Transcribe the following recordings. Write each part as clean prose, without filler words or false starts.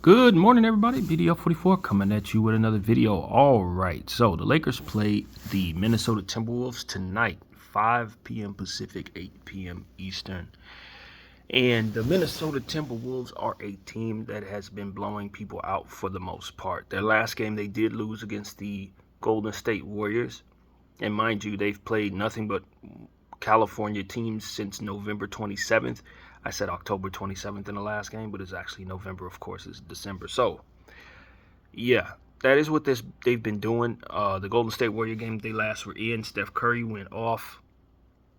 Good morning, everybody. BDL44 coming at you with another video. All right, so the Lakers play the Minnesota Timberwolves tonight, 5 p.m. Pacific, 8 p.m. Eastern. And the Minnesota Timberwolves are a team that has been blowing people out for the most part. Their last game, they did lose against the Golden State Warriors. And mind you, they've played nothing but California teams since November 27th. I said October 27th in the last game, but it's actually November, of course, it's December. So, yeah, that is what they've been doing. The Golden State Warrior game they last were in, Steph Curry went off.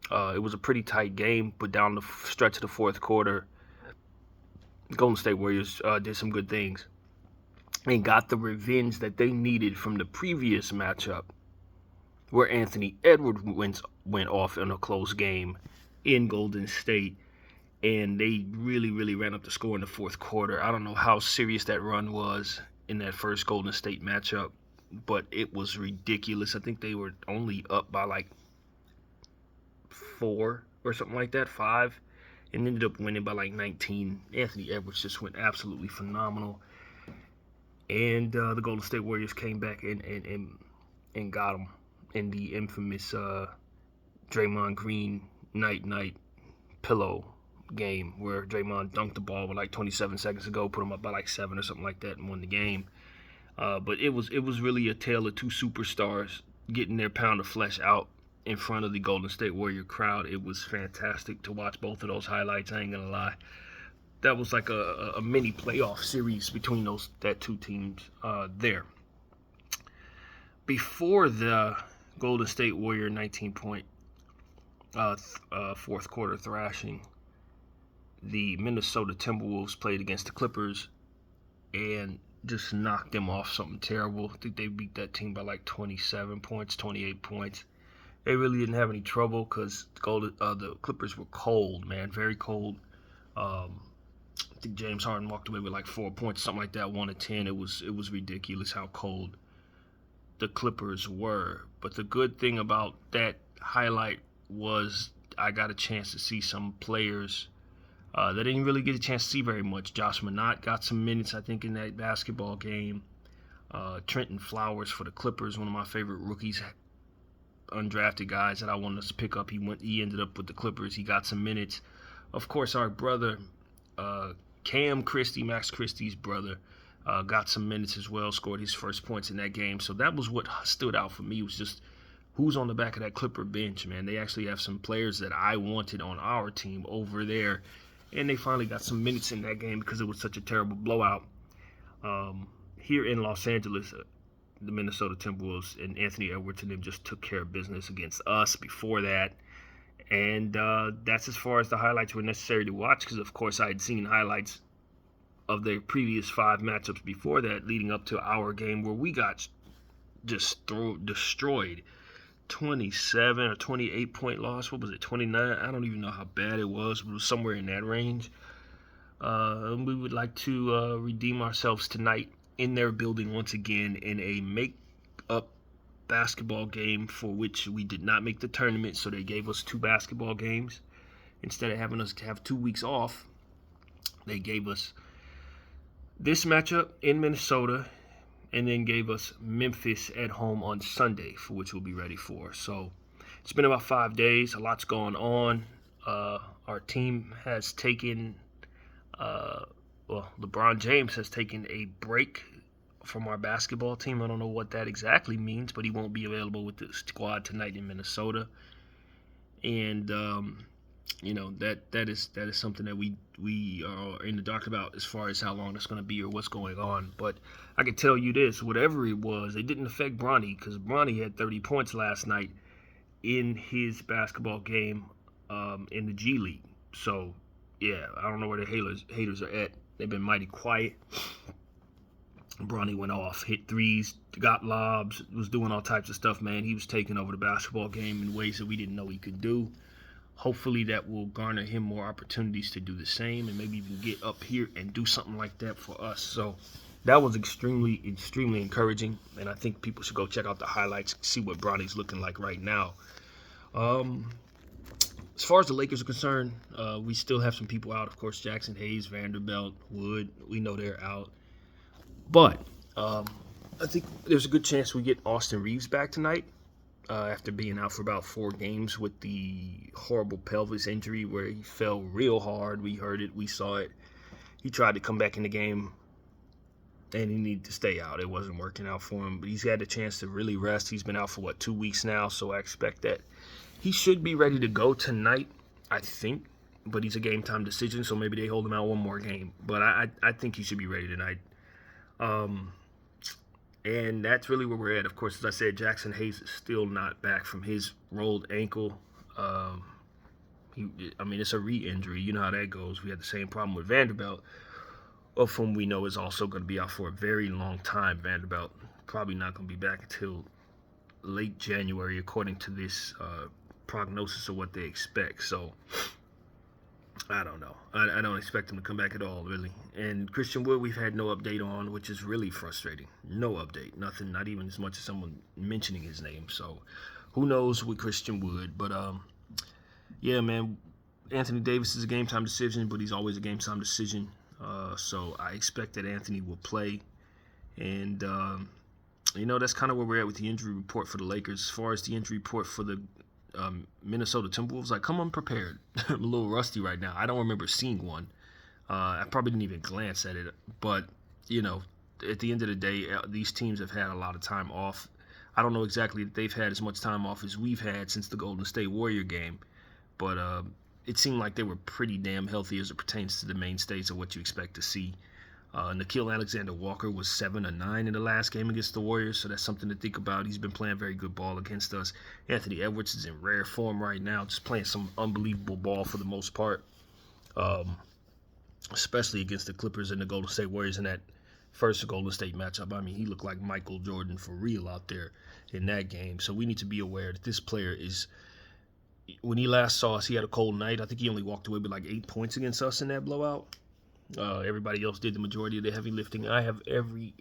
It was a pretty tight game, but down the stretch of the fourth quarter, the Golden State Warriors did some good things and got the revenge that they needed from the previous matchup where Anthony Edwards went off in a close game in Golden State. And they really ran up the score in the fourth quarter. I don't know how serious that run was in that first Golden State matchup, but it was ridiculous. I think they were only up by like 4 or something like that, 5, and ended up winning by like 19. Anthony Edwards just went absolutely phenomenal. And the Golden State Warriors came back and got them in the infamous Draymond Green night pillow game where Draymond dunked the ball with like 27 seconds ago, put him up by like 7 or something like that, and won the game. But it was really a tale of two superstars getting their pound of flesh out in front of the Golden State Warrior crowd. It was fantastic to watch both of those highlights. I ain't gonna lie. That was like a mini playoff series between that two teams there. Before the Golden State Warrior 19-point fourth quarter thrashing, the Minnesota Timberwolves played against the Clippers and just knocked them off something terrible. I think they beat that team by like 27 points, 28 points. They really didn't have any trouble because the Clippers were cold, man, very cold. I think James Harden walked away with like 4 points, something like that, 1 of 10. It was ridiculous how cold the Clippers were. But the good thing about that highlight was I got a chance to see some players that didn't really get a chance to see very much. Josh Minott got some minutes, I think, in that basketball game. Trenton Flowers for the Clippers, one of my favorite rookies, undrafted guys that I wanted us to pick up. He ended up with the Clippers. He got some minutes. Of course, our brother, Cam Christie, Max Christie's brother, got some minutes as well, scored his first points in that game. So that was what stood out for me, was just who's on the back of that Clipper bench, man. They actually have some players that I wanted on our team over there. And they finally got some minutes in that game because it was such a terrible blowout. Here in Los Angeles, the Minnesota Timberwolves and Anthony Edwards and them just took care of business against us before that. And that's as far as the highlights were necessary to watch because, of course, I had seen highlights of their previous 5 matchups before that leading up to our game where we got just destroyed. 27 or 28 point loss. What was it, 29? I don't even know how bad it was, but it was somewhere in that range. We would like to redeem ourselves tonight in their building once again in a make-up basketball game for which we did not make the tournament, so they gave us 2 basketball games. Instead of having us have 2 weeks off, they gave us this matchup in Minnesota and then gave us Memphis at home on Sunday, for which we'll be ready for. So it's been about 5 days. A lot's going on. Our team has taken, LeBron James has taken a break from our basketball team. I don't know what that exactly means, but he won't be available with the squad tonight in Minnesota. And that is something that we are in the dark about as far as how long it's going to be or what's going on. But I can tell you this, whatever it was, it didn't affect Bronny because Bronny had 30 points last night in his basketball game in the G League. So, yeah, I don't know where the haters are at. They've been mighty quiet. Bronny went off, hit threes, got lobs, was doing all types of stuff, man. He was taking over the basketball game in ways that we didn't know he could do. Hopefully that will garner him more opportunities to do the same and maybe even get up here and do something like that for us. So that was extremely encouraging, and I think people should go check out the highlights, see what Bronny's looking like right now. As far as the Lakers are concerned, we still have some people out. Of course, Jackson Hayes, Vanderbilt, Wood, we know they're out. But I think there's a good chance we get Austin Reeves back tonight after being out for about 4 games with the horrible pelvis injury where he fell real hard. We heard it, we saw it. He tried to come back in the game and he needed to stay out. It wasn't working out for him, but he's had a chance to really rest. He's been out for 2 weeks now, so I expect that he should be ready to go tonight, I think. But he's a game time decision, so maybe they hold him out one more game. But I think he should be ready tonight. And that's really where we're at. Of course, as I said, Jackson Hayes is still not back from his rolled ankle. It's a re-injury. You know how that goes. We had the same problem with Vanderbilt, of whom we know is also going to be out for a very long time. Vanderbilt probably not going to be back until late January, according to this prognosis of what they expect. So I don't know. I don't expect him to come back at all, really. And Christian Wood, we've had no update on, which is really frustrating. No update. Nothing, not even as much as someone mentioning his name. So who knows with Christian Wood. But, yeah, man, Anthony Davis is a game-time decision, but he's always a game-time decision. So I expect that Anthony will play. And, that's kind of where we're at with the injury report for the Lakers. As far as the injury report for the Minnesota Timberwolves, come unprepared. I'm a little rusty right now. I don't remember seeing one. I probably didn't even glance at it. But, at the end of the day, these teams have had a lot of time off. I don't know exactly if they've had as much time off as we've had since the Golden State Warrior game. But it seemed like they were pretty damn healthy as it pertains to the mainstays of what you expect to see. Nickeil Alexander-Walker was 7-9 in the last game against the Warriors, so that's something to think about. He's been playing very good ball against us. Anthony Edwards is in rare form right now, just playing some unbelievable ball for the most part, especially against the Clippers and the Golden State Warriors in that first Golden State matchup. I mean, he looked like Michael Jordan for real out there in that game. So we need to be aware that this player is, when he last saw us, he had a cold night. I think he only walked away with 8 points against us in that blowout. Everybody else did the majority of the heavy lifting. I have every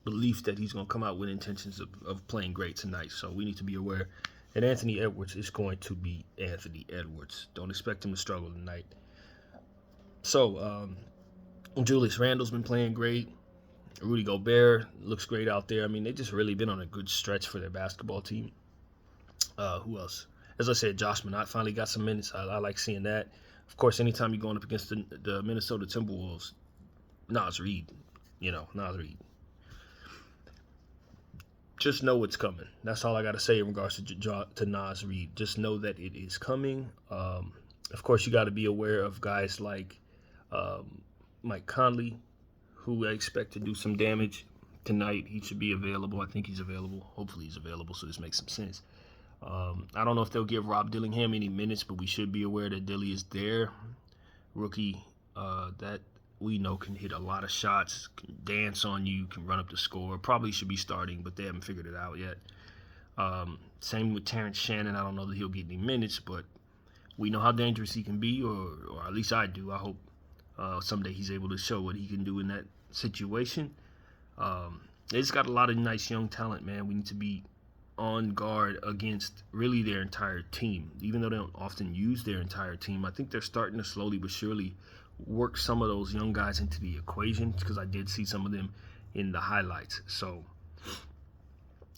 belief that he's going to come out with intentions of playing great tonight. So we need to be aware that Anthony Edwards is going to be Anthony Edwards. Don't expect him to struggle tonight. So Julius Randle's been playing great. Rudy Gobert looks great out there. I mean, they've just really been on a good stretch for their basketball team. Who else? As I said, Josh Minott finally got some minutes. I like seeing that. Of course, anytime you're going up against the Minnesota Timberwolves, Naz Reid, Naz Reid. Just know it's coming. That's all I got to say in regards to Naz Reid. Just know that it is coming. Of course, you got to be aware of guys like Mike Conley, who I expect to do some damage tonight. He should be available. I think he's available. Hopefully he's available, so this makes some sense. I don't know if they'll give Rob Dillingham any minutes, but we should be aware that Dilly is there. Rookie that we know can hit a lot of shots, can dance on you, can run up the score. Probably should be starting, but they haven't figured it out yet. Same with Terrence Shannon. I don't know that he'll get any minutes, but we know how dangerous he can be, or at least I do. I hope someday he's able to show what he can do in that situation. They just got a lot of nice young talent, man. We need to be on guard against really their entire team. Even though they don't often use their entire team, I think they're starting to slowly but surely work some of those young guys into the equation, because I did see some of them in the highlights. So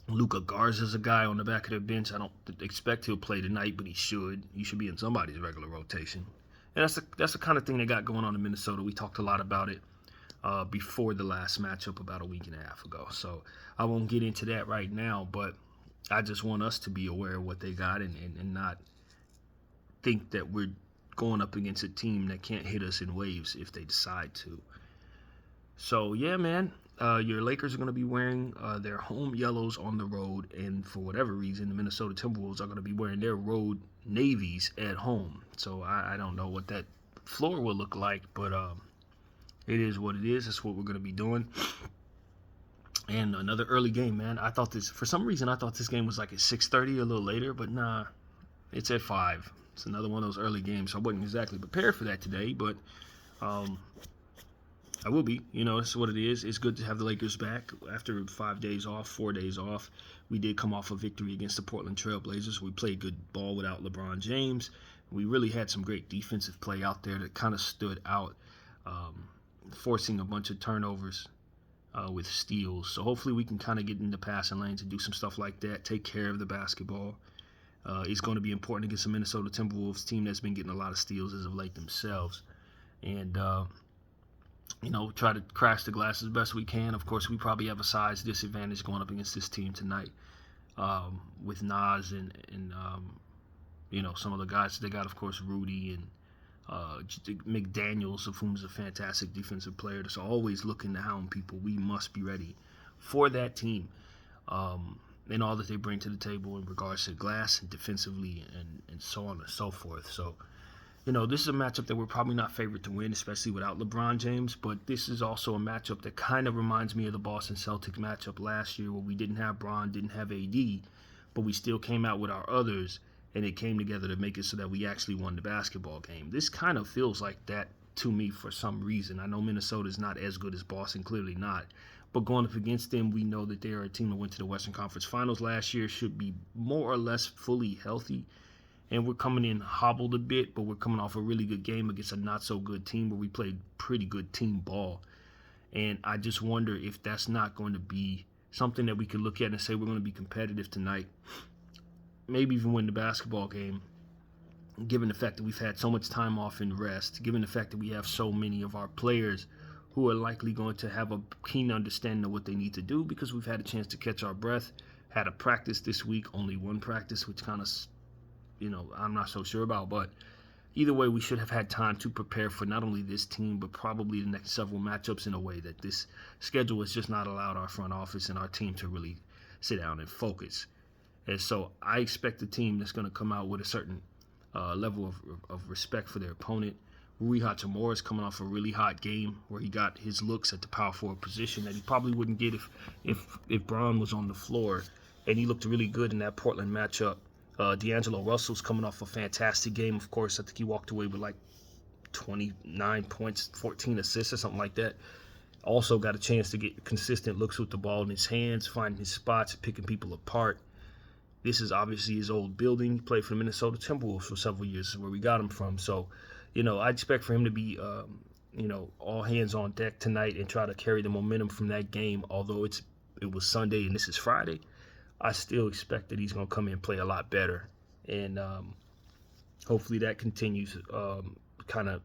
Luka Garza's a guy on the back of the bench. I don't expect he'll play tonight, but he should. He should be in somebody's regular rotation. And that's the kind of thing they got going on in Minnesota. We talked a lot about it before the last matchup about a week and a half ago. So I won't get into that right now, but I just want us to be aware of what they got and not think that we're going up against a team that can't hit us in waves if they decide to. So, yeah, man, your Lakers are going to be wearing their home yellows on the road, and for whatever reason, the Minnesota Timberwolves are going to be wearing their road navies at home. So I don't know what that floor will look like, but it is what it is. That's what we're going to be doing. And another early game, man. For some reason, I thought this game was at 6:30, a little later, but nah, it's at 5. It's another one of those early games, so I wasn't exactly prepared for that today, but I will be. This is what it is. It's good to have the Lakers back after 4 days off. We did come off a victory against the Portland Trail Blazers. We played good ball without LeBron James. We really had some great defensive play out there that kind of stood out, forcing a bunch of turnovers with steals. So hopefully we can kind of get into passing lanes and do some stuff like that, take care of the basketball. It's going to be important against the Minnesota Timberwolves team that's been getting a lot of steals as of late themselves. And, try to crash the glass as best we can. Of course, we probably have a size disadvantage going up against this team tonight with Nas and some of the guys they got, of course, Rudy and McDaniels, of whom is a fantastic defensive player. That's always looking to hound people. We must be ready for that team and all that they bring to the table in regards to glass and defensively and so on and so forth. So, this is a matchup that we're probably not favored to win, especially without LeBron James. But this is also a matchup that kind of reminds me of the Boston Celtics matchup last year where we didn't have Bron, didn't have AD, but we still came out with our others, and it came together to make it so that we actually won the basketball game. This kind of feels like that to me for some reason. I know Minnesota is not as good as Boston, clearly not. But going up against them, we know that they are a team that went to the Western Conference Finals last year, should be more or less fully healthy. And we're coming in hobbled a bit, but we're coming off a really good game against a not-so-good team where we played pretty good team ball. And I just wonder if that's not going to be something that we could look at and say we're going to be competitive tonight, maybe even win the basketball game, given the fact that we've had so much time off and rest, given the fact that we have so many of our players who are likely going to have a keen understanding of what they need to do because we've had a chance to catch our breath, had a practice this week, only one practice, which kind of I'm not so sure about, but either way, we should have had time to prepare for not only this team, but probably the next several matchups in a way that this schedule has just not allowed our front office and our team to really sit down and focus. And so I expect a team that's going to come out with a certain level of respect for their opponent. Rui Hachimura is coming off a really hot game where he got his looks at the power forward position that he probably wouldn't get if Bron was on the floor, and he looked really good in that Portland matchup. D'Angelo Russell's coming off a fantastic game. Of course, I think he walked away with like 29 points, 14 assists or something like that. Also got a chance to get consistent looks with the ball in his hands, finding his spots, picking people apart. This is obviously his old building. He played for the Minnesota Timberwolves for several years. This is where we got him from. So, I expect for him to be, all hands on deck tonight and try to carry the momentum from that game. Although it was Sunday and this is Friday, I still expect that he's going to come in and play a lot better. And hopefully that continues kind of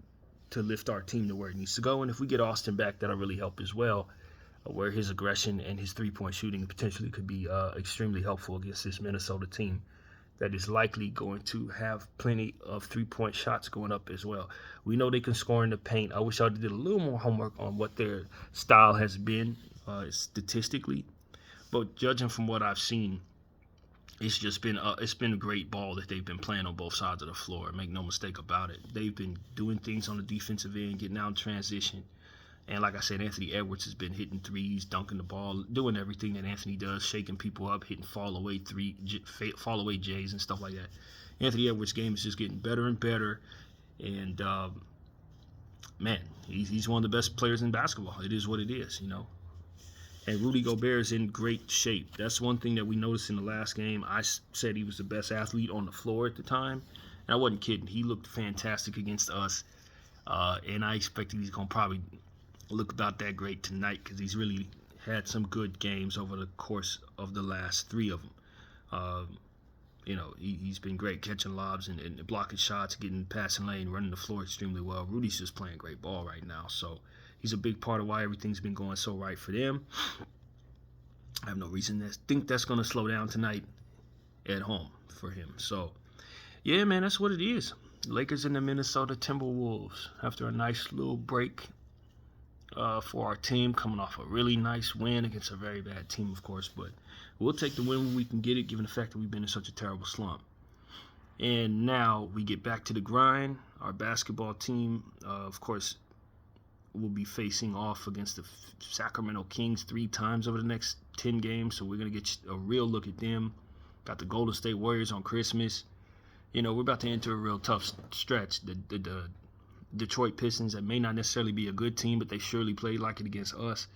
to lift our team to where it needs to go. And if we get Austin back, that'll really help as well, where his aggression and his three-point shooting potentially could be extremely helpful against this Minnesota team that is likely going to have plenty of three-point shots going up as well. We know they can score in the paint. I wish I did a little more homework on what their style has been statistically. But judging from what I've seen, it's just been a great ball that they've been playing on both sides of the floor. Make no mistake about it. They've been doing things on the defensive end, getting out in transition. And like I said, Anthony Edwards has been hitting threes, dunking the ball, doing everything that Anthony does, shaking people up, hitting fall away J's and stuff like that. Anthony Edwards' game is just getting better and better. And, man, he's one of the best players in basketball. It is what it is, And Rudy Gobert is in great shape. That's one thing that we noticed in the last game. I said he was the best athlete on the floor at the time. And I wasn't kidding. He looked fantastic against us. And I expected he's going to probably look about that great tonight because he's really had some good games over the course of the last three of them. He's been great catching lobs and blocking shots, getting passing lane, running the floor extremely well. Rudy's just playing great ball right now. So he's a big part of why everything's been going so right for them. I have no reason to think that's going to slow down tonight at home for him. So, yeah, man, that's what it is. Lakers and the Minnesota Timberwolves after a nice little break for our team, coming off a really nice win against a very bad team, of course. But we'll take the win when we can get it, given the fact that we've been in such a terrible slump. And now we get back to the grind. Our basketball team, of course, will be facing off against the Sacramento Kings 3 times over the next 10 games. So we're going to get a real look at them. Got the Golden State Warriors on Christmas. We're about to enter a real tough stretch. The Detroit Pistons, that may not necessarily be a good team, but they surely played like it against us.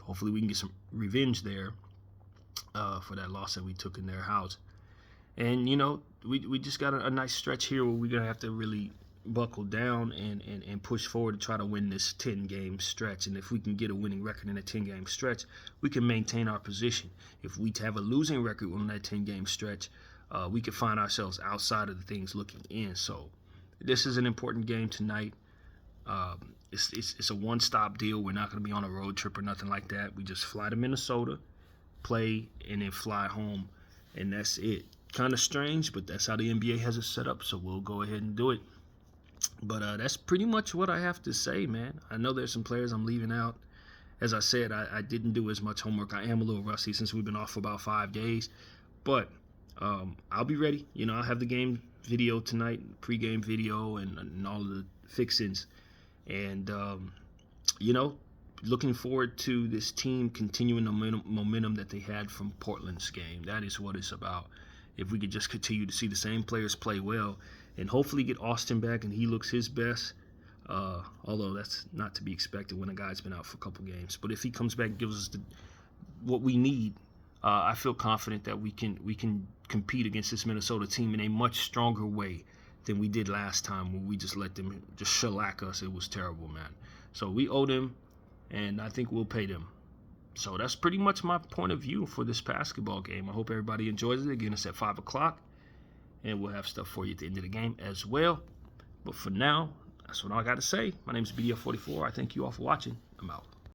Hopefully we can get some revenge there for that loss that we took in their house. And, we just got a nice stretch here where we're going to have to really buckle down and push forward to try to win this 10-game stretch. And if we can get a winning record in a 10-game stretch, we can maintain our position. If we have a losing record on that 10-game stretch, we can find ourselves outside of the things looking in. So this is an important game tonight. It's a one-stop deal. We're not going to be on a road trip or nothing like that. We just fly to Minnesota, play, and then fly home, and that's it. Kind of strange, but that's how the NBA has it set up, so we'll go ahead and do it. But that's pretty much what I have to say, man. I know there's some players I'm leaving out. As I said, I didn't do as much homework. I am a little rusty since we've been off for about 5 days, but I'll be ready. I'll have the game video tonight, pregame video, and all of the fixings. And, looking forward to this team continuing the momentum that they had from Portland's game. That is what it's about. If we could just continue to see the same players play well and hopefully get Austin back and he looks his best, although that's not to be expected when a guy's been out for a couple games. But if he comes back and gives us what we need, I feel confident that we can compete against this Minnesota team in a much stronger way than we did last time when we just let them just shellac us. It was terrible, man. So we owe them, and I think we'll pay them. So that's pretty much my point of view for this basketball game. I hope everybody enjoys it. Again, it's at 5 o'clock, and we'll have stuff for you at the end of the game as well. But for now, that's what I got to say. My name is BDF44. I thank you all for watching. I'm out.